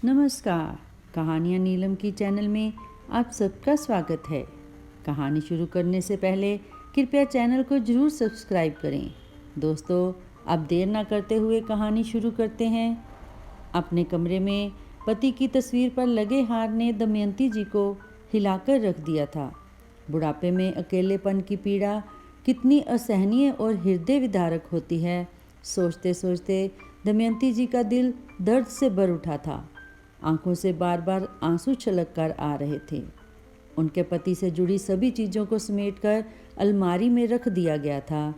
नमस्कार। कहानियाँ नीलम की चैनल में आप सबका स्वागत है। कहानी शुरू करने से पहले कृपया चैनल को ज़रूर सब्सक्राइब करें। दोस्तों, अब देर ना करते हुए कहानी शुरू करते हैं। अपने कमरे में पति की तस्वीर पर लगे हार ने दमयंती जी को हिलाकर रख दिया था। बुढ़ापे में अकेलेपन की पीड़ा कितनी असहनीय और हृदय विदारक होती है, सोचते सोचते दमयंती जी का दिल दर्द से भर उठा था। आंखों से बार बार आंसू छलक कर आ रहे थे। उनके पति से जुड़ी सभी चीज़ों को समेटकर अलमारी में रख दिया गया था।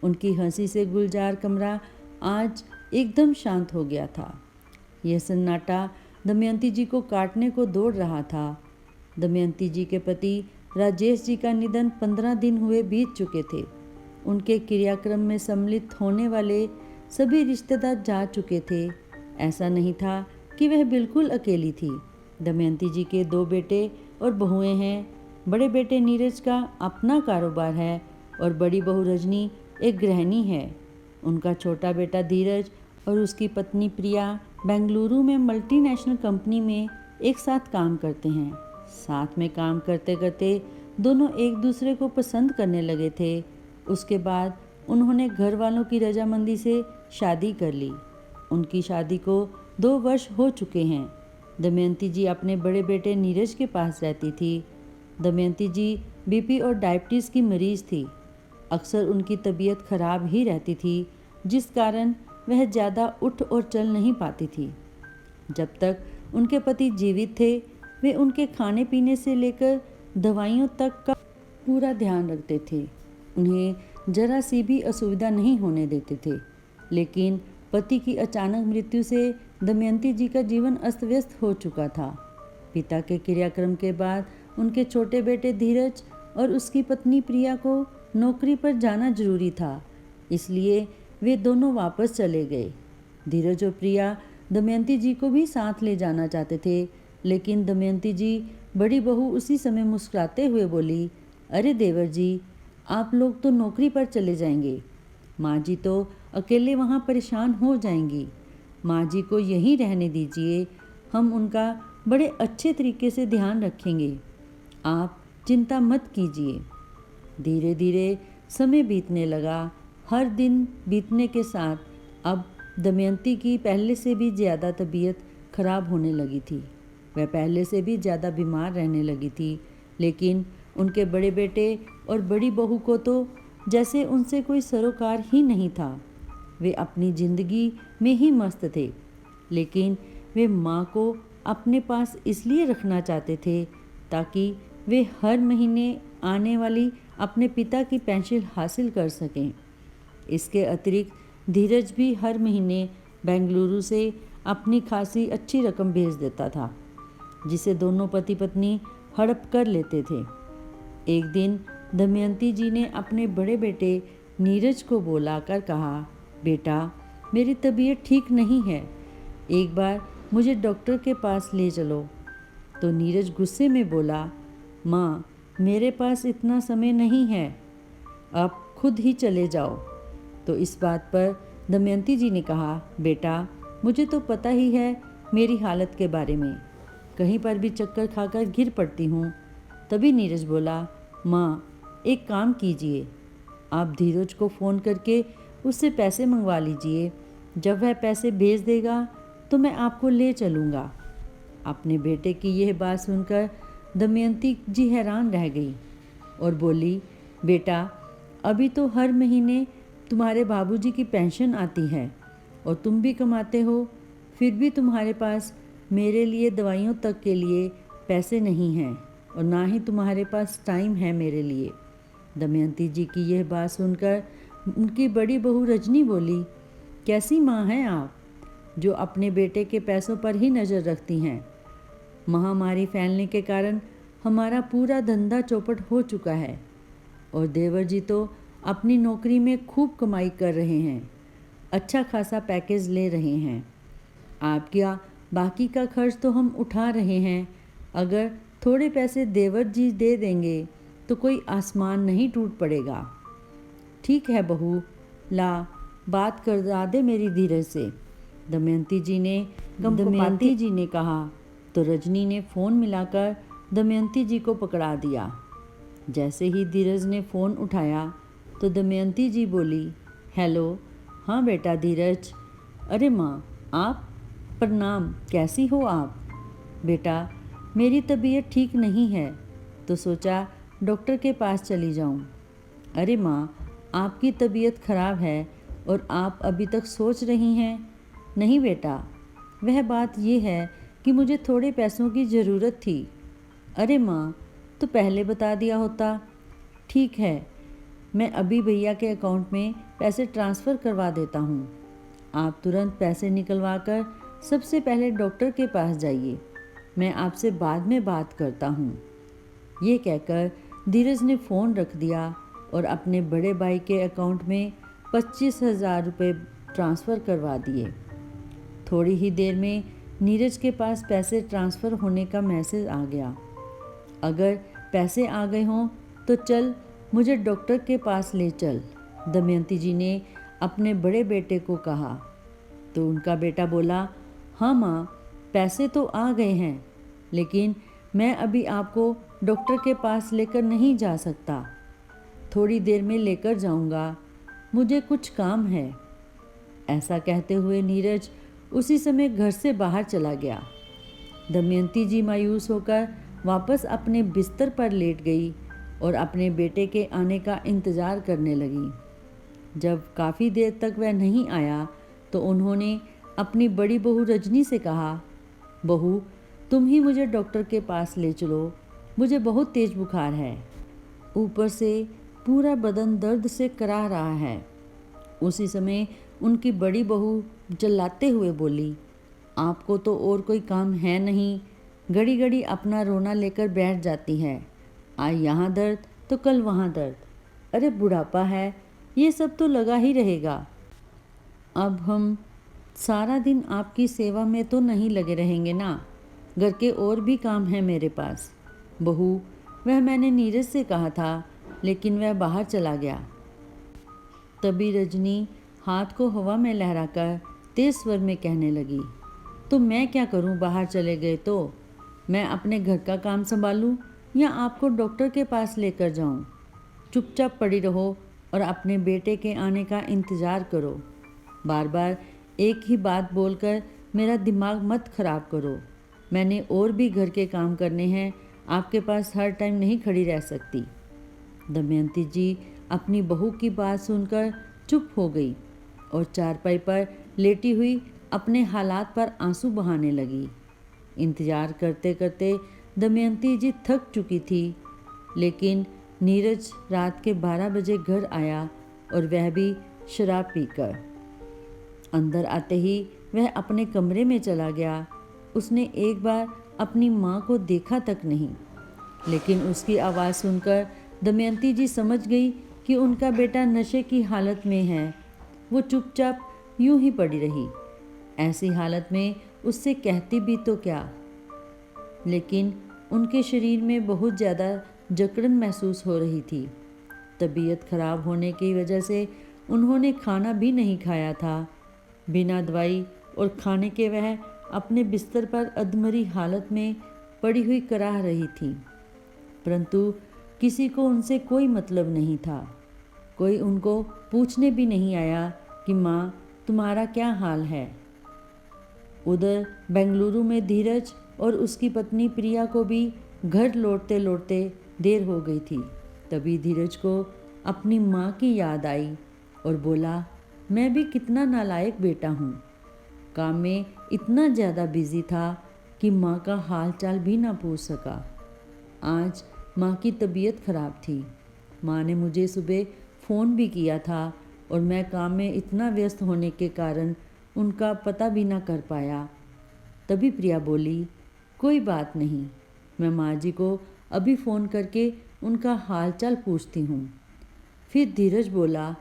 उनकी हंसी से गुलजार कमरा आज एकदम शांत हो गया था। यह सन्नाटा दमयंती जी को काटने को दौड़ रहा था। दमयंती जी के पति राजेश जी का निधन 15 दिन हुए बीत चुके थे। उनके क्रियाक्रम में सम्मिलित होने वाले सभी रिश्तेदार जा चुके थे। ऐसा नहीं था कि वह बिल्कुल अकेली थी। दमयंती जी के 2 बेटे और बहुएं हैं। बड़े बेटे नीरज का अपना कारोबार है और बड़ी बहू रजनी एक गृहिणी है। उनका छोटा बेटा धीरज और उसकी पत्नी प्रिया बेंगलुरु में मल्टीनेशनल कंपनी में एक साथ काम करते हैं। साथ में काम करते करते दोनों एक दूसरे को पसंद करने लगे थे। उसके बाद उन्होंने घर वालों की रजामंदी से शादी कर ली। उनकी शादी को 2 वर्ष हो चुके हैं। दमयंती जी अपने बड़े बेटे नीरज के पास रहती थी। दमयंती जी बीपी और डायबिटीज़ की मरीज़ थी। अक्सर उनकी तबीयत खराब ही रहती थी, जिस कारण वह ज़्यादा उठ और चल नहीं पाती थी। जब तक उनके पति जीवित थे, वे उनके खाने पीने से लेकर दवाइयों तक का पूरा ध्यान रखते थे। उन्हें जरा सी भी असुविधा नहीं होने देते थे। लेकिन पति की अचानक मृत्यु से दमयंती जी का जीवन अस्त व्यस्त हो चुका था। पिता के क्रियाक्रम के बाद उनके छोटे बेटे धीरज और उसकी पत्नी प्रिया को नौकरी पर जाना जरूरी था, इसलिए वे दोनों वापस चले गए। धीरज और प्रिया दमयंती जी को भी साथ ले जाना चाहते थे, लेकिन दमयंती जी बड़ी बहू उसी समय मुस्कुराते हुए बोली, अरे देवर जी, आप लोग तो नौकरी पर चले जाएंगे। माँ जी तो अकेले वहाँ परेशान हो जाएंगी। माँ जी को यहीं रहने दीजिए, हम उनका बड़े अच्छे तरीके से ध्यान रखेंगे, आप चिंता मत कीजिए। धीरे धीरे समय बीतने लगा। हर दिन बीतने के साथ अब दमयंती की पहले से भी ज़्यादा तबीयत खराब होने लगी थी। वह पहले से भी ज़्यादा बीमार रहने लगी थी। लेकिन उनके बड़े बेटे और बड़ी बहू को तो जैसे उनसे कोई सरोकार ही नहीं था। वे अपनी ज़िंदगी में ही मस्त थे। लेकिन वे माँ को अपने पास इसलिए रखना चाहते थे ताकि वे हर महीने आने वाली अपने पिता की पेंशन हासिल कर सकें। इसके अतिरिक्त धीरज भी हर महीने बेंगलुरु से अपनी खासी अच्छी रकम भेज देता था, जिसे दोनों पति पत्नी हड़प कर लेते थे। एक दिन दमयंती जी ने अपने बड़े बेटे नीरज को बुलाकर कहा, बेटा, मेरी तबीयत ठीक नहीं है, एक बार मुझे डॉक्टर के पास ले चलो। तो नीरज गुस्से में बोला, माँ, मेरे पास इतना समय नहीं है, आप खुद ही चले जाओ। तो इस बात पर दमयंती जी ने कहा, बेटा, मुझे तो पता ही है मेरी हालत के बारे में, कहीं पर भी चक्कर खाकर गिर पड़ती हूँ। तभी नीरज बोला, माँ, एक काम कीजिए, आप धीरज को फ़ोन करके उससे पैसे मंगवा लीजिए। जब वह पैसे भेज देगा तो मैं आपको ले चलूँगा। अपने बेटे की यह बात सुनकर दमयंती जी हैरान रह गई और बोली, बेटा, अभी तो हर महीने तुम्हारे बाबूजी की पेंशन आती है और तुम भी कमाते हो, फिर भी तुम्हारे पास मेरे लिए दवाइयों तक के लिए पैसे नहीं हैं और ना ही तुम्हारे पास टाइम है मेरे लिए। दमयंती जी की यह बात सुनकर उनकी बड़ी बहू रजनी बोली, कैसी माँ हैं आप, जो अपने बेटे के पैसों पर ही नज़र रखती हैं। महामारी फैलने के कारण हमारा पूरा धंधा चौपट हो चुका है और देवर जी तो अपनी नौकरी में खूब कमाई कर रहे हैं, अच्छा खासा पैकेज ले रहे हैं। आपका बाकी का खर्च तो हम उठा रहे हैं, अगर थोड़े पैसे देवर जी दे देंगे तो कोई आसमान नहीं टूट पड़ेगा। ठीक है बहू, ला बात करवा दे मेरी धीरज से। दमयंती जी ने कहा तो रजनी ने फ़ोन मिलाकर दमयंती जी को पकड़ा दिया। जैसे ही धीरज ने फ़ोन उठाया तो दमयंती जी बोली, हेलो। हाँ बेटा धीरज। अरे माँ, आप? प्रणाम, कैसी हो आप? बेटा, मेरी तबीयत ठीक नहीं है तो सोचा डॉक्टर के पास चली जाऊं। अरे माँ, आपकी तबीयत खराब है और आप अभी तक सोच रही हैं? नहीं बेटा, वह बात यह है कि मुझे थोड़े पैसों की ज़रूरत थी। अरे माँ, तो पहले बता दिया होता। ठीक है, मैं अभी भैया के अकाउंट में पैसे ट्रांसफ़र करवा देता हूँ। आप तुरंत पैसे निकलवा कर सबसे पहले डॉक्टर के पास जाइए। मैं आपसे बाद में बात करता हूँ। ये कहकर धीरज ने फ़ोन रख दिया और अपने बड़े भाई के अकाउंट में 25,000 रुपये ट्रांसफ़र करवा दिए। थोड़ी ही देर में नीरज के पास पैसे ट्रांसफ़र होने का मैसेज आ गया। अगर पैसे आ गए हों तो चल मुझे डॉक्टर के पास ले चल, दमयंती जी ने अपने बड़े बेटे को कहा। तो उनका बेटा बोला, हाँ माँ, पैसे तो आ गए हैं, लेकिन मैं अभी आपको डॉक्टर के पास लेकर नहीं जा सकता। थोड़ी देर में लेकर जाऊंगा, मुझे कुछ काम है। ऐसा कहते हुए नीरज उसी समय घर से बाहर चला गया। दमयंती जी मायूस होकर वापस अपने बिस्तर पर लेट गई और अपने बेटे के आने का इंतज़ार करने लगी। जब काफ़ी देर तक वह नहीं आया तो उन्होंने अपनी बड़ी बहू रजनी से कहा, बहू, तुम ही मुझे डॉक्टर के पास ले चलो, मुझे बहुत तेज़ बुखार है। ऊपर से पूरा बदन दर्द से कराह रहा है। उसी समय उनकी बड़ी बहू चिल्लाते हुए बोली, आपको तो और कोई काम है नहीं, घड़ी घड़ी अपना रोना लेकर बैठ जाती है। आज यहाँ दर्द तो कल वहाँ दर्द। अरे बुढ़ापा है, ये सब तो लगा ही रहेगा। अब हम सारा दिन आपकी सेवा में तो नहीं लगे रहेंगे ना, घर के और भी काम हैं मेरे पास। बहू, वह मैंने नीरज से कहा था, लेकिन वह बाहर चला गया। तभी रजनी हाथ को हवा में लहराकर तेज स्वर में कहने लगी, तो मैं क्या करूं, बाहर चले गए तो? मैं अपने घर का काम संभालूं या आपको डॉक्टर के पास लेकर जाऊं? चुपचाप पड़ी रहो और अपने बेटे के आने का इंतज़ार करो। बार बार एक ही बात बोलकर मेरा दिमाग मत खराब करो। मैंने और भी घर के काम करने हैं, आपके पास हर टाइम नहीं खड़ी रह सकती। दमयंती जी अपनी बहू की बात सुनकर चुप हो गई और चारपाई पर लेटी हुई अपने हालात पर आंसू बहाने लगी। इंतज़ार करते करते दमयंती जी थक चुकी थी, लेकिन नीरज रात के 12 बजे घर आया और वह भी शराब पीकर। अंदर आते ही वह अपने कमरे में चला गया। उसने एक बार अपनी माँ को देखा तक नहीं, लेकिन उसकी आवाज़ सुनकर दमयंती जी समझ गई कि उनका बेटा नशे की हालत में है। वो चुपचाप यूं ही पड़ी रही। ऐसी हालत में उससे कहती भी तो क्या, लेकिन उनके शरीर में बहुत ज़्यादा जकड़न महसूस हो रही थी। तबीयत खराब होने की वजह से उन्होंने खाना भी नहीं खाया था। बिना दवाई और खाने के वह अपने बिस्तर पर अधमरी हालत में पड़ी हुई कराह रही थी, परंतु किसी को उनसे कोई मतलब नहीं था। कोई उनको पूछने भी नहीं आया कि माँ, तुम्हारा क्या हाल है। उधर बेंगलुरु में धीरज और उसकी पत्नी प्रिया को भी घर लौटते लौटते देर हो गई थी। तभी धीरज को अपनी माँ की याद आई और बोला, मैं भी कितना नालायक बेटा हूँ, काम में इतना ज़्यादा बिजी था कि माँ का हाल चाल भी ना पूछ सका। आज माँ की तबीयत खराब थी। माँ ने मुझे सुबह फ़ोन भी किया था और मैं काम में इतना व्यस्त होने के कारण उनका पता भी ना कर पाया। तभी प्रिया बोली, कोई बात नहीं, मैं माँ जी को अभी फ़ोन करके उनका हाल चाल पूछती हूँ। फिर धीरज बोला,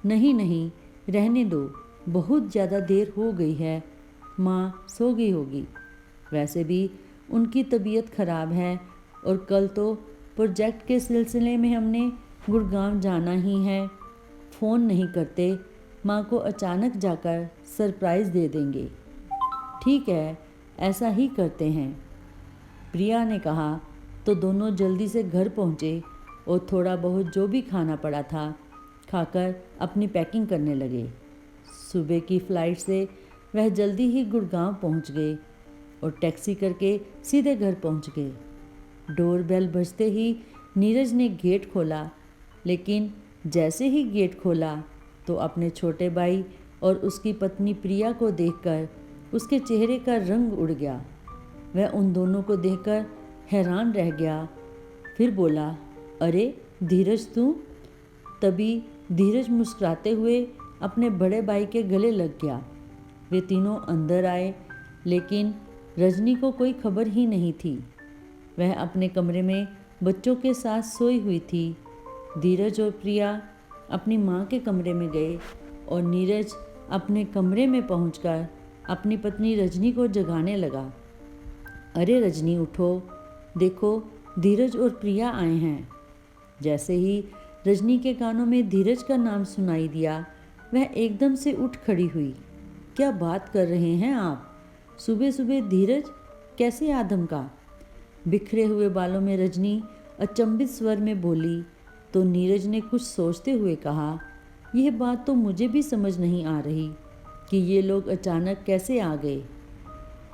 नहीं नहीं, रहने दो, बहुत ज़्यादा देर हो गई है, माँ सो गई होगी। वैसे भी उनकी तबीयत खराब है और कल तो प्रोजेक्ट के सिलसिले में हमने गुड़गांव जाना ही है। फ़ोन नहीं करते, माँ को अचानक जाकर सरप्राइज़ दे देंगे। ठीक है, ऐसा ही करते हैं, प्रिया ने कहा। तो दोनों जल्दी से घर पहुँचे और थोड़ा बहुत जो भी खाना पड़ा था खाकर अपनी पैकिंग करने लगे। सुबह की फ़्लाइट से वह जल्दी ही गुड़गांव पहुंच गए और टैक्सी करके सीधे घर पहुंच गए। डोर बेल बजते ही नीरज ने गेट खोला, लेकिन जैसे ही गेट खोला तो अपने छोटे भाई और उसकी पत्नी प्रिया को देखकर उसके चेहरे का रंग उड़ गया। वह उन दोनों को देखकर हैरान रह गया। फिर बोला, अरे धीरज तू? तभी धीरज मुस्कुराते हुए अपने बड़े भाई के गले लग गया। वे तीनों अंदर आए, लेकिन रजनी को कोई खबर ही नहीं थी। वह अपने कमरे में बच्चों के साथ सोई हुई थी। धीरज और प्रिया अपनी माँ के कमरे में गए और नीरज अपने कमरे में पहुंचकर अपनी पत्नी रजनी को जगाने लगा। अरे रजनी उठो, देखो धीरज और प्रिया आए हैं। जैसे ही रजनी के कानों में धीरज का नाम सुनाई दिया, वह एकदम से उठ खड़ी हुई। क्या बात कर रहे हैं आप? सुबह सुबह धीरज कैसे आधमका? बिखरे हुए बालों में रजनी अचंभित स्वर में बोली। तो नीरज ने कुछ सोचते हुए कहा, यह बात तो मुझे भी समझ नहीं आ रही कि ये लोग अचानक कैसे आ गए।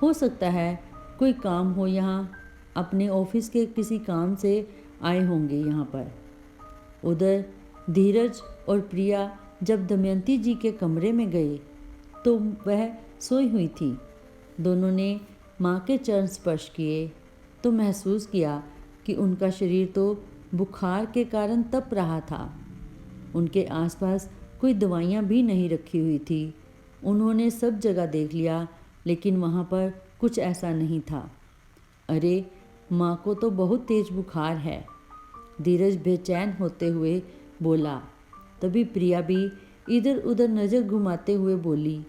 हो सकता है कोई काम हो, यहाँ अपने ऑफिस के किसी काम से आए होंगे यहाँ पर। उधर धीरज और प्रिया जब दमयंती जी के कमरे में गए तो वह सोई हुई थी। दोनों ने माँ के चरण स्पर्श किए तो महसूस किया कि उनका शरीर तो बुखार के कारण तप रहा था। उनके आसपास कोई दवाइयाँ भी नहीं रखी हुई थी। उन्होंने सब जगह देख लिया, लेकिन वहाँ पर कुछ ऐसा नहीं था। अरे माँ को तो बहुत तेज बुखार है, धीरज बेचैन होते हुए बोला। तभी प्रिया भी इधर उधर नज़र घुमाते हुए बोली,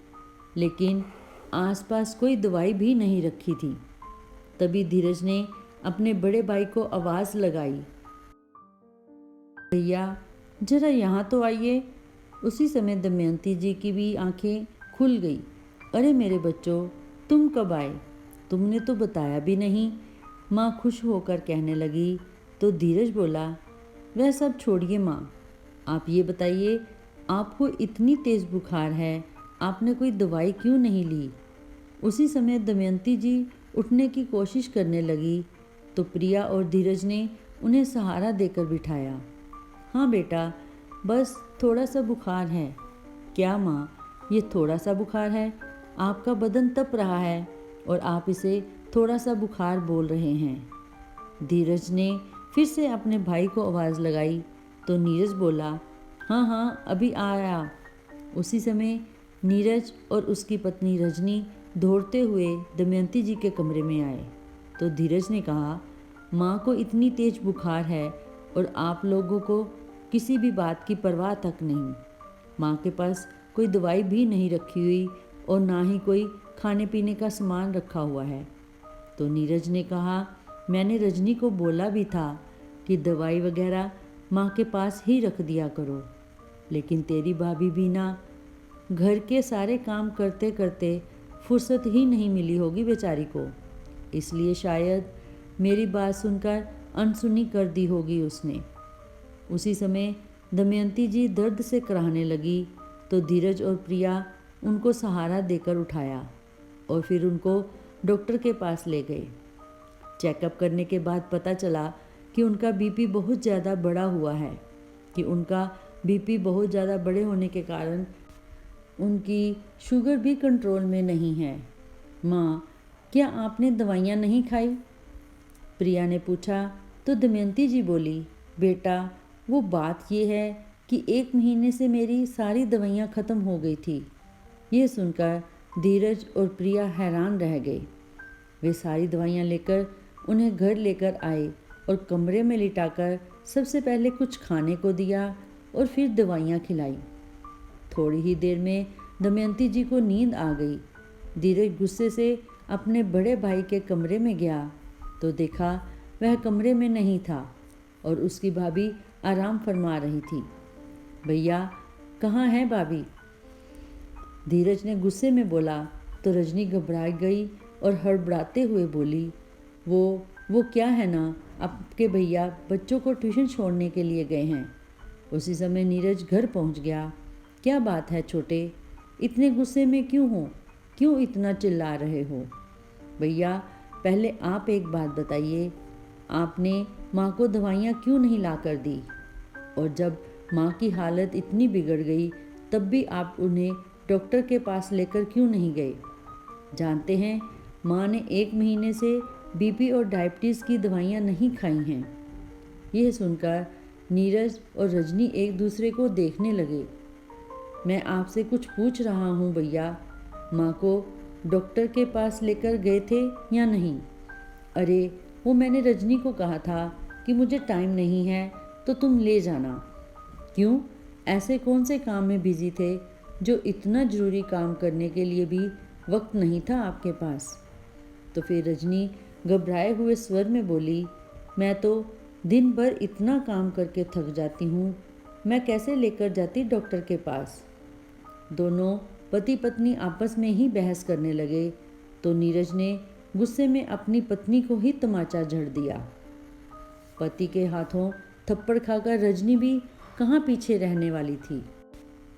लेकिन आसपास कोई दवाई भी नहीं रखी थी। तभी धीरज ने अपने बड़े भाई को आवाज़ लगाई, भैया जरा यहाँ तो आइए। उसी समय दमयंती जी की भी आंखें खुल गई। अरे मेरे बच्चों, तुम कब आए? तुमने तो बताया भी नहीं, माँ खुश होकर कहने लगी। तो धीरज बोला, वह सब छोड़िए माँ, आप ये बताइए, आपको इतनी तेज़ बुखार है, आपने कोई दवाई क्यों नहीं ली? उसी समय दमयंती जी उठने की कोशिश करने लगी तो प्रिया और धीरज ने उन्हें सहारा देकर बिठाया। हाँ बेटा, बस थोड़ा सा बुखार है। क्या माँ, ये थोड़ा सा बुखार है? आपका बदन तप रहा है और आप इसे थोड़ा सा बुखार बोल रहे हैं। धीरज ने फिर से अपने भाई को आवाज़ लगाई तो नीरज बोला, हाँ हाँ अभी आया। उसी समय नीरज और उसकी पत्नी रजनी दौड़ते हुए दमयंती जी के कमरे में आए। तो धीरज ने कहा, माँ को इतनी तेज बुखार है और आप लोगों को किसी भी बात की परवाह तक नहीं। माँ के पास कोई दवाई भी नहीं रखी हुई और ना ही कोई खाने पीने का सामान रखा हुआ है। तो नीरज ने कहा, मैंने रजनी को बोला भी था कि दवाई वगैरह माँ के पास ही रख दिया करो, लेकिन तेरी भाभी भी ना, घर के सारे काम करते करते फुर्सत ही नहीं मिली होगी बेचारी को, इसलिए शायद मेरी बात सुनकर अनसुनी कर दी होगी उसने। उसी समय दमयंती जी दर्द से कराहने लगी तो धीरज और प्रिया उनको सहारा देकर उठाया और फिर उनको डॉक्टर के पास ले गए। चेकअप करने के बाद पता चला कि उनका बीपी बहुत ज़्यादा बढ़ा हुआ है, कि उनका बीपी बहुत ज़्यादा बढ़े होने के कारण उनकी शुगर भी कंट्रोल में नहीं है। माँ, क्या आपने दवाइयाँ नहीं खाई? प्रिया ने पूछा। तो दमयंती जी बोली, बेटा वो बात ये है कि 1 महीने से मेरी सारी दवाइयाँ ख़त्म हो गई थी। ये सुनकर धीरज और प्रिया हैरान रह गए। वे सारी दवाइयाँ लेकर उन्हें घर लेकर आए और कमरे में लिटाकर सबसे पहले कुछ खाने को दिया और फिर दवाइयाँ खिलाई। थोड़ी ही देर में दमयंती जी को नींद आ गई। धीरज गुस्से से अपने बड़े भाई के कमरे में गया तो देखा वह कमरे में नहीं था और उसकी भाभी आराम फरमा रही थी। भैया कहाँ है भाभी? धीरज ने गुस्से में बोला तो रजनी घबरा गई और हड़बड़ाते हुए बोली, वो क्या है ना, आपके भैया बच्चों को ट्यूशन छोड़ने के लिए गए हैं। उसी समय नीरज घर पहुंच गया। क्या बात है छोटे, इतने गुस्से में क्यों हो, क्यों इतना चिल्ला रहे हो? भैया पहले आप एक बात बताइए, आपने माँ को दवाइयाँ क्यों नहीं ला कर दी? और जब माँ की हालत इतनी बिगड़ गई तब भी आप उन्हें डॉक्टर के पास लेकर क्यों नहीं गए? जानते हैं, माँ ने 1 महीने से बीपी और डायबिटीज़ की दवाइयाँ नहीं खाई हैं। यह सुनकर नीरज और रजनी एक दूसरे को देखने लगे। मैं आपसे कुछ पूछ रहा हूँ भैया, माँ को डॉक्टर के पास लेकर गए थे या नहीं? अरे वो मैंने रजनी को कहा था कि मुझे टाइम नहीं है तो तुम ले जाना। क्यों, ऐसे कौन से काम में बिजी थे जो इतना ज़रूरी काम करने के लिए भी वक्त नहीं था आपके पास? तो फिर रजनी घबराए हुए स्वर में बोली, मैं तो दिन भर इतना काम करके थक जाती हूँ, मैं कैसे लेकर जाती डॉक्टर के पास? दोनों पति पत्नी आपस में ही बहस करने लगे तो नीरज ने गुस्से में अपनी पत्नी को ही तमाचा जड़ दिया। पति के हाथों थप्पड़ खाकर रजनी भी कहाँ पीछे रहने वाली थी।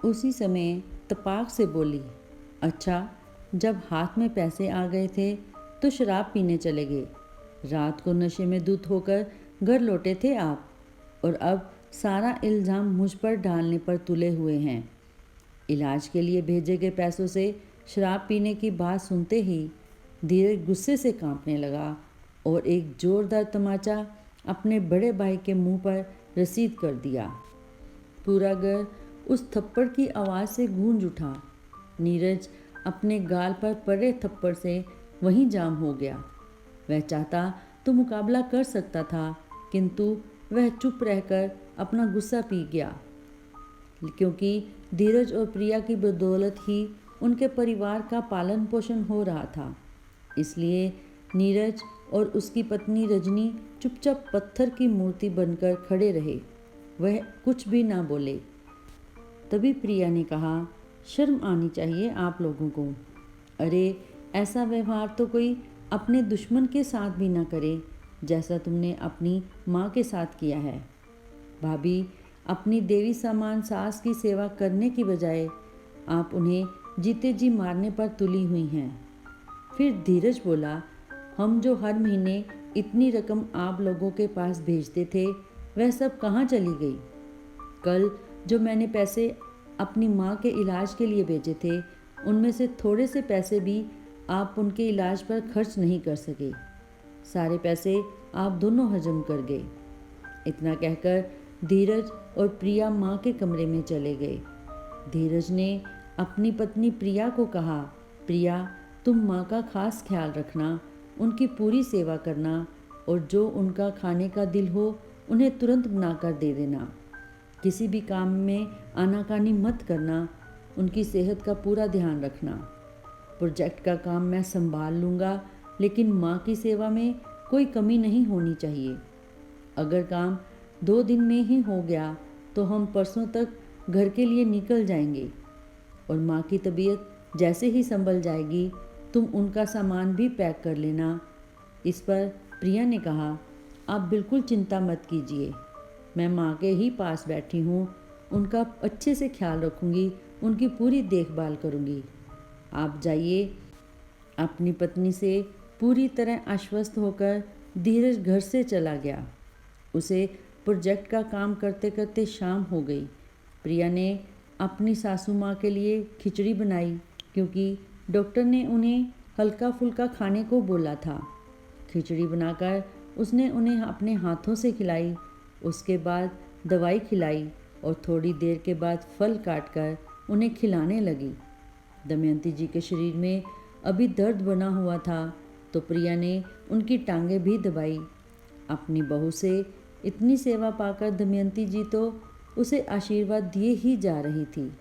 उसी समय तपाक से बोली, अच्छा, जब हाथ में पैसे आ गए थे तो शराब पीने चले गए। रात को नशे में धुत होकर घर लौटे थे आप, और अब सारा इल्ज़ाम मुझ पर डालने पर तुले हुए हैं। इलाज के लिए भेजे गए पैसों से शराब पीने की बात सुनते ही धीरज गुस्से से कांपने लगा और एक जोरदार तमाचा अपने बड़े भाई के मुंह पर रसीद कर दिया। पूरा घर उस थप्पड़ की आवाज़ से गूंज उठा। नीरज अपने गाल पर पड़े थप्पड़ से वहीं जाम हो गया। वह चाहता तो मुकाबला कर सकता था, किंतु वह चुप रहकर अपना गुस्सा पी गया, क्योंकि धीरज और प्रिया की बदौलत ही उनके परिवार का पालन पोषण हो रहा था। इसलिए नीरज और उसकी पत्नी रजनी चुपचाप पत्थर की मूर्ति बनकर खड़े रहे, वह कुछ भी ना बोले। तभी प्रिया ने कहा, शर्म आनी चाहिए आप लोगों को। अरे ऐसा व्यवहार तो कोई अपने दुश्मन के साथ भी ना करे जैसा तुमने अपनी माँ के साथ किया है। भाभी, अपनी देवी समान सास की सेवा करने की बजाय आप उन्हें जीते जी मारने पर तुली हुई हैं। फिर धीरज बोला, हम जो हर महीने इतनी रकम आप लोगों के पास भेजते थे वह सब कहाँ चली गई? कल जो मैंने पैसे अपनी माँ के इलाज के लिए भेजे थे उनमें से थोड़े से पैसे भी आप उनके इलाज पर खर्च नहीं कर सके। सारे पैसे आप दोनों हजम कर गए। इतना कहकर धीरज और प्रिया माँ के कमरे में चले गए। धीरज ने अपनी पत्नी प्रिया को कहा, प्रिया, तुम माँ का खास ख्याल रखना, उनकी पूरी सेवा करना और जो उनका खाने का दिल हो उन्हें तुरंत बनाकर दे देना। किसी भी काम में आनाकानी मत करना, उनकी सेहत का पूरा ध्यान रखना। प्रोजेक्ट का काम मैं संभाल लूँगा, लेकिन माँ की सेवा में कोई कमी नहीं होनी चाहिए। अगर काम 2 दिन में ही हो गया तो हम परसों तक घर के लिए निकल जाएंगे, और माँ की तबीयत जैसे ही संभल जाएगी तुम उनका सामान भी पैक कर लेना। इस पर प्रिया ने कहा, आप बिल्कुल चिंता मत कीजिए, मैं माँ के ही पास बैठी हूँ, उनका अच्छे से ख्याल रखूँगी, उनकी पूरी देखभाल करूँगी। आप जाइए। अपनी पत्नी से पूरी तरह आश्वस्त होकर धीरज घर से चला गया। उसे प्रोजेक्ट का काम करते करते शाम हो गई। प्रिया ने अपनी सासू माँ के लिए खिचड़ी बनाई, क्योंकि डॉक्टर ने उन्हें हल्का फुल्का खाने को बोला था। खिचड़ी बनाकर उसने उन्हें अपने हाथों से खिलाई। उसके बाद दवाई खिलाई और थोड़ी देर के बाद फल काटकर उन्हें खिलाने लगी। दमयंती जी के शरीर में अभी दर्द बना हुआ था तो प्रिया ने उनकी टांगें भी दबाई। अपनी बहू से इतनी सेवा पाकर दमयंती जी तो उसे आशीर्वाद दिए ही जा रही थी।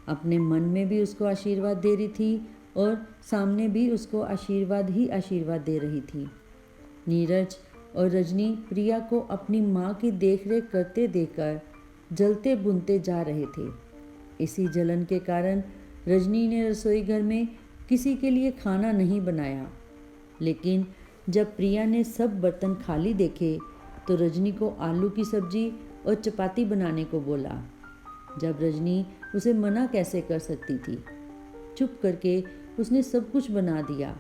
अपने मन में भी उसको आशीर्वाद दे रही थी और सामने भी उसको आशीर्वाद ही आशीर्वाद दे रही थी। नीरज और रजनी प्रिया को अपनी माँ की देखरेख करते देखकर जलते बुनते जा रहे थे। इसी जलन के कारण रजनी ने रसोई घर में किसी के लिए खाना नहीं बनाया। लेकिन जब प्रिया ने सब बर्तन खाली देखे तो रजनी को आलू की सब्जी और चपाती बनाने को बोला। जब रजनी उसे मना कैसे कर सकती थी। चुप करके उसने सब कुछ बना दिया।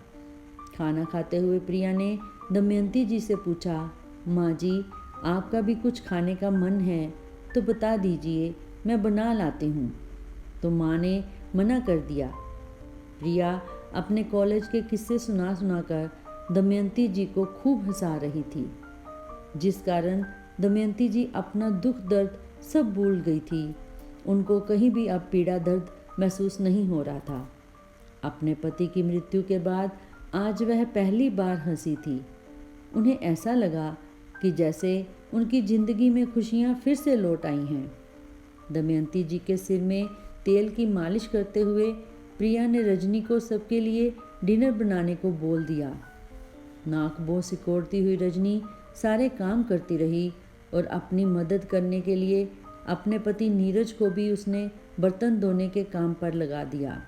खाना खाते हुए प्रिया ने दमयंती जी से पूछा, माँ जी, आपका भी कुछ खाने का मन है तो बता दीजिए, मैं बना लाती हूँ। तो माँ ने मना कर दिया। प्रिया अपने कॉलेज के किस्से सुना सुनाकर दमयंती जी को खूब हंसा रही थी, जिस कारण दमयंती जी अपना दुख दर्द सब भूल गई थी। उनको कहीं भी अब पीड़ा दर्द महसूस नहीं हो रहा था। अपने पति की मृत्यु के बाद आज वह पहली बार हंसी थी। उन्हें ऐसा लगा कि जैसे उनकी जिंदगी में खुशियां फिर से लौट आई हैं। दमयंती जी के सिर में तेल की मालिश करते हुए प्रिया ने रजनी को सबके लिए डिनर बनाने को बोल दिया। नाक बो सिकोड़ती हुई रजनी सारे काम करती रही और अपनी मदद करने के लिए अपने पति नीरज को भी उसने बर्तन धोने के काम पर लगा दिया।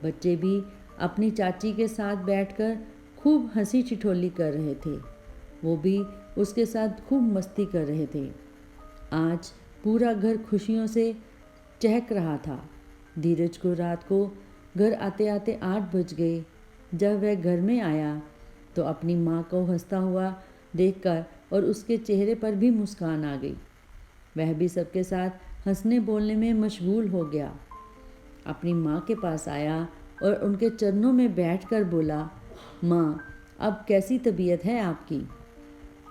बच्चे भी अपनी चाची के साथ बैठकर खूब हंसी ठिठोली कर रहे थे। वो भी उसके साथ खूब मस्ती कर रहे थे। आज पूरा घर खुशियों से चहक रहा था। धीरज को रात को घर आते आते 8 बज गए। जब वह घर में आया तो अपनी माँ को हंसता हुआ देखकर और उसके चेहरे पर भी मुस्कान आ गई। वह भी सबके साथ हंसने बोलने में मशगूल हो गया। अपनी माँ के पास आया और उनके चरणों में बैठकर बोला, माँ, अब कैसी तबीयत है आपकी?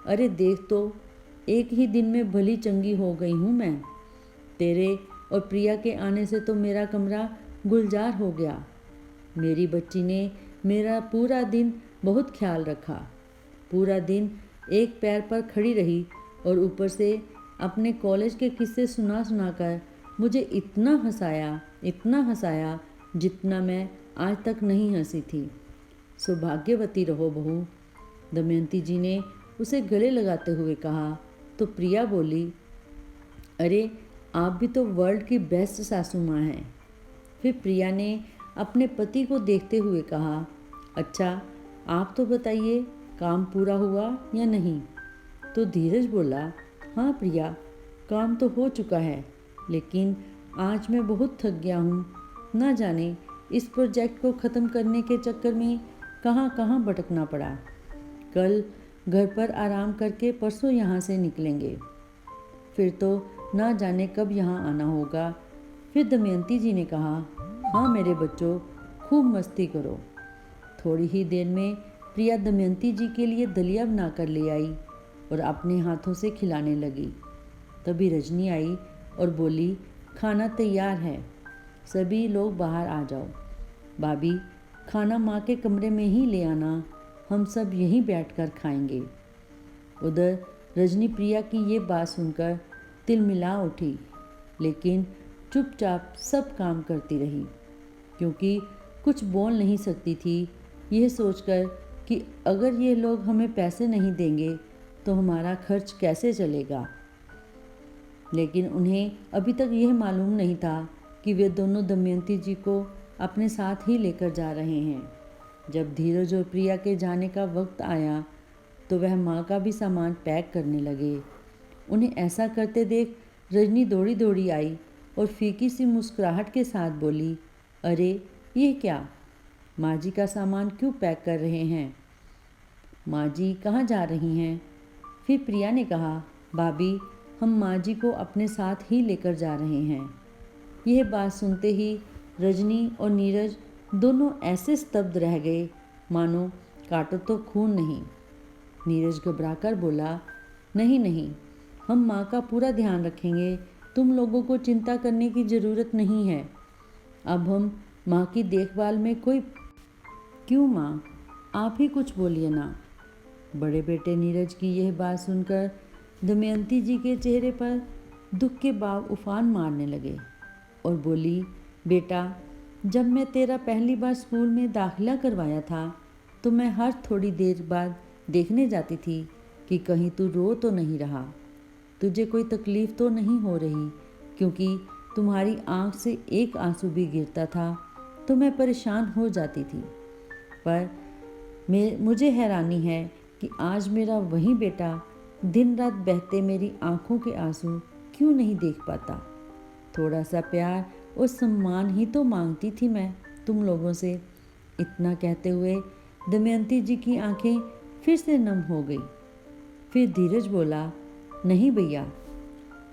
अरे देख तो, एक ही दिन में भली चंगी हो गई हूँ मैं। तेरे और प्रिया के आने से तो मेरा कमरा गुलजार हो गया। मेरी बच्ची ने मेरा पूरा दिन बहुत ख्याल रखा। पूरा दिन एक पैर पर खड़ी रही और ऊपर से अपने कॉलेज के किस्से सुना सुनाकर मुझे इतना हंसाया जितना मैं आज तक नहीं हंसी थी। सौभाग्यवती रहो बहू। दमयंती जी ने उसे गले लगाते हुए कहा तो प्रिया बोली, अरे आप भी तो वर्ल्ड की बेस्ट सासू माँ हैं। फिर प्रिया ने अपने पति को देखते हुए कहा, अच्छा आप तो बताइए, काम पूरा हुआ या नहीं? तो धीरज बोला, हाँ प्रिया, काम तो हो चुका है, लेकिन आज मैं बहुत थक गया हूँ। ना जाने इस प्रोजेक्ट को ख़त्म करने के चक्कर में कहाँ कहाँ भटकना पड़ा। कल घर पर आराम करके परसों यहाँ से निकलेंगे। फिर तो ना जाने कब यहाँ आना होगा। फिर दमयंती जी ने कहा, हाँ मेरे बच्चों, खूब मस्ती करो। थोड़ी ही देर में प्रिया दमयंती जी के लिए दलिया बनाकर ले आई और अपने हाथों से खिलाने लगी। तभी रजनी आई और बोली, खाना तैयार है, सभी लोग बाहर आ जाओ। भाभी, खाना माँ के कमरे में ही ले आना, हम सब यहीं बैठकर खाएंगे। उधर रजनी प्रिया की ये बात सुनकर तिलमिला उठी, लेकिन चुपचाप सब काम करती रही, क्योंकि कुछ बोल नहीं सकती थी, यह सोचकर कि अगर ये लोग हमें पैसे नहीं देंगे तो हमारा खर्च कैसे चलेगा। लेकिन उन्हें अभी तक यह मालूम नहीं था कि वे दोनों दमयंती जी को अपने साथ ही लेकर जा रहे हैं। जब धीरज और प्रिया के जाने का वक्त आया तो वह माँ का भी सामान पैक करने लगे। उन्हें ऐसा करते देख रजनी दौड़ी दौड़ी आई और फीकी सी मुस्कुराहट के साथ बोली, अरे ये क्या, माँ जी का सामान क्यों पैक कर रहे हैं? माँ जी कहाँ जा रही हैं? फिर प्रिया ने कहा, भाभी, हम माँ जी को अपने साथ ही लेकर जा रहे हैं। यह बात सुनते ही रजनी और नीरज दोनों ऐसे स्तब्ध रह गए मानो काटो तो खून नहीं। नीरज घबराकर बोला, नहीं नहीं, हम माँ का पूरा ध्यान रखेंगे, तुम लोगों को चिंता करने की ज़रूरत नहीं है। अब हम माँ की देखभाल में कोई क्यों माँ, आप ही कुछ बोलिए ना। बड़े बेटे नीरज की यह बात सुनकर दमयंती जी के चेहरे पर दुख के भाव उफान मारने लगे और बोली, बेटा, जब मैं तेरा पहली बार स्कूल में दाखिला करवाया था तो मैं हर थोड़ी देर बाद देखने जाती थी कि कहीं तू रो तो नहीं रहा, तुझे कोई तकलीफ़ तो नहीं हो रही, क्योंकि तुम्हारी आँख से एक आंसू भी गिरता था तो मैं परेशान हो जाती थी। पर मुझे हैरानी है कि आज मेरा वही बेटा दिन रात बहते मेरी आंखों के आंसू क्यों नहीं देख पाता। थोड़ा सा प्यार और सम्मान ही तो मांगती थी मैं तुम लोगों से। इतना कहते हुए दमयंती जी की आंखें फिर से नम हो गई। फिर धीरज बोला, नहीं भैया,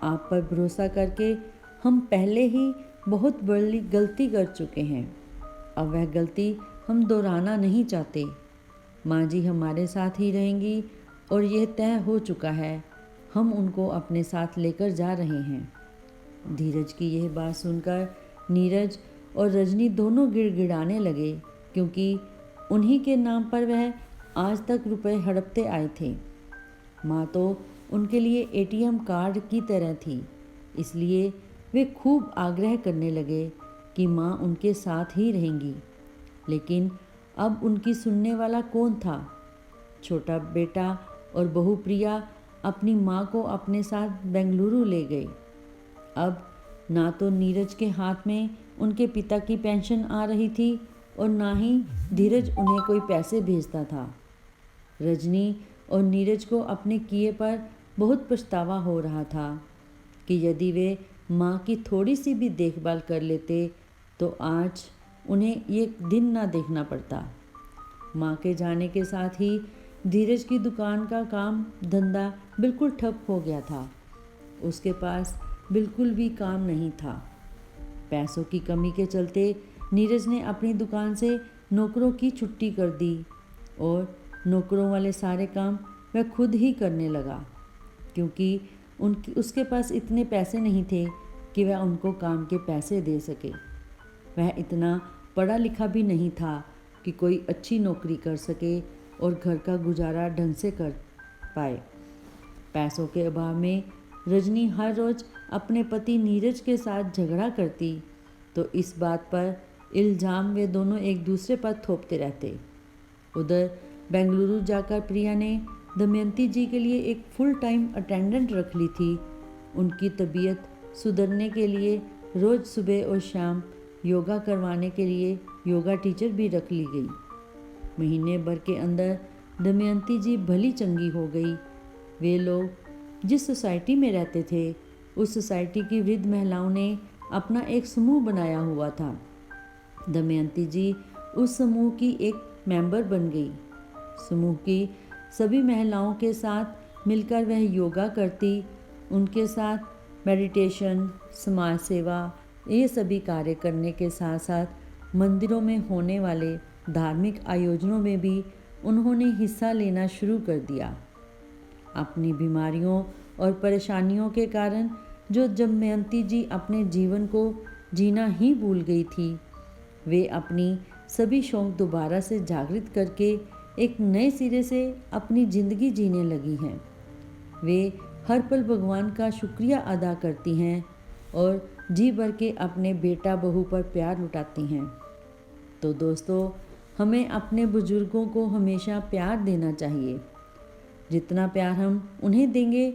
आप पर भरोसा करके हम पहले ही बहुत बड़ी गलती कर चुके हैं। अब वह गलती हम दोहराना नहीं चाहते। माँ जी हमारे साथ ही रहेंगी और यह तय हो चुका है, हम उनको अपने साथ लेकर जा रहे हैं। धीरज की यह बात सुनकर नीरज और रजनी दोनों गिड़गिड़ाने लगे, क्योंकि उन्हीं के नाम पर वह आज तक रुपए हड़पते आए थे। माँ तो उनके लिए एटीएम कार्ड की तरह थी, इसलिए वे खूब आग्रह करने लगे कि माँ उनके साथ ही रहेंगी। लेकिन अब उनकी सुनने वाला कौन था। छोटा बेटा और बहू प्रिया अपनी माँ को अपने साथ बेंगलुरु ले गए। अब ना तो नीरज के हाथ में उनके पिता की पेंशन आ रही थी और ना ही धीरज उन्हें कोई पैसे भेजता था। रजनी और नीरज को अपने किए पर बहुत पछतावा हो रहा था कि यदि वे माँ की थोड़ी सी भी देखभाल कर लेते तो आज उन्हें ये दिन ना देखना पड़ता। माँ के जाने के साथ ही धीरज की दुकान का काम धंधा बिल्कुल ठप हो गया था। उसके पास बिल्कुल भी काम नहीं था। पैसों की कमी के चलते नीरज ने अपनी दुकान से नौकरों की छुट्टी कर दी और नौकरों वाले सारे काम वह खुद ही करने लगा, क्योंकि उसके पास इतने पैसे नहीं थे कि वह उनको काम के पैसे दे सके। वह इतना पढ़ा लिखा भी नहीं था कि कोई अच्छी नौकरी कर सके और घर का गुजारा ढंग से कर पाए। पैसों के अभाव में रजनी हर रोज़ अपने पति नीरज के साथ झगड़ा करती, तो इस बात पर इल्ज़ाम वे दोनों एक दूसरे पर थोपते रहते। उधर बेंगलुरु जाकर प्रिया ने दमयंती जी के लिए एक फुल टाइम अटेंडेंट रख ली थी। उनकी तबीयत सुधरने के लिए रोज़ सुबह और शाम योगा करवाने के लिए योगा टीचर भी रख ली गई। महीने भर के अंदर दमयंती जी भली चंगी हो गई। वे लोग जिस सोसाइटी में रहते थे, उस सोसाइटी की वृद्ध महिलाओं ने अपना एक समूह बनाया हुआ था। दमयंती जी उस समूह की एक मेंबर बन गई। समूह की सभी महिलाओं के साथ मिलकर वह योगा करती, उनके साथ मेडिटेशन, समाज सेवा, ये सभी कार्य करने के साथ साथ मंदिरों में होने वाले धार्मिक आयोजनों में भी उन्होंने हिस्सा लेना शुरू कर दिया। अपनी बीमारियों और परेशानियों के कारण जो दमयंती जी अपने जीवन को जीना ही भूल गई थी, वे अपनी सभी शौक दोबारा से जागृत करके एक नए सिरे से अपनी ज़िंदगी जीने लगी हैं। वे हर पल भगवान का शुक्रिया अदा करती हैं और जी भर के अपने बेटा बहू पर प्यार लुटाती हैं। तो दोस्तों, हमें अपने बुजुर्गों को हमेशा प्यार देना चाहिए। जितना प्यार हम उन्हें देंगे,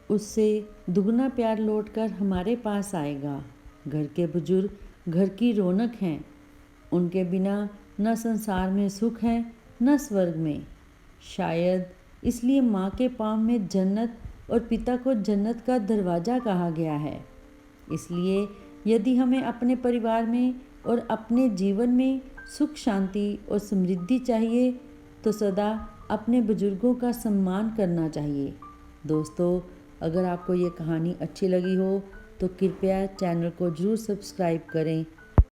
उससे दुगना प्यार लौटकर हमारे पास आएगा। घर के बुजुर्ग घर की रौनक हैं। उनके बिना न संसार में सुख है न स्वर्ग में। शायद इसलिए माँ के पाँव में जन्नत और पिता को जन्नत का दरवाज़ा कहा गया है। इसलिए यदि हमें अपने परिवार में और अपने जीवन में सुख, शांति और समृद्धि चाहिए तो सदा अपने बुजुर्गों का सम्मान करना चाहिए। दोस्तों, अगर आपको ये कहानी अच्छी लगी हो तो कृपया चैनल को ज़रूर सब्सक्राइब करें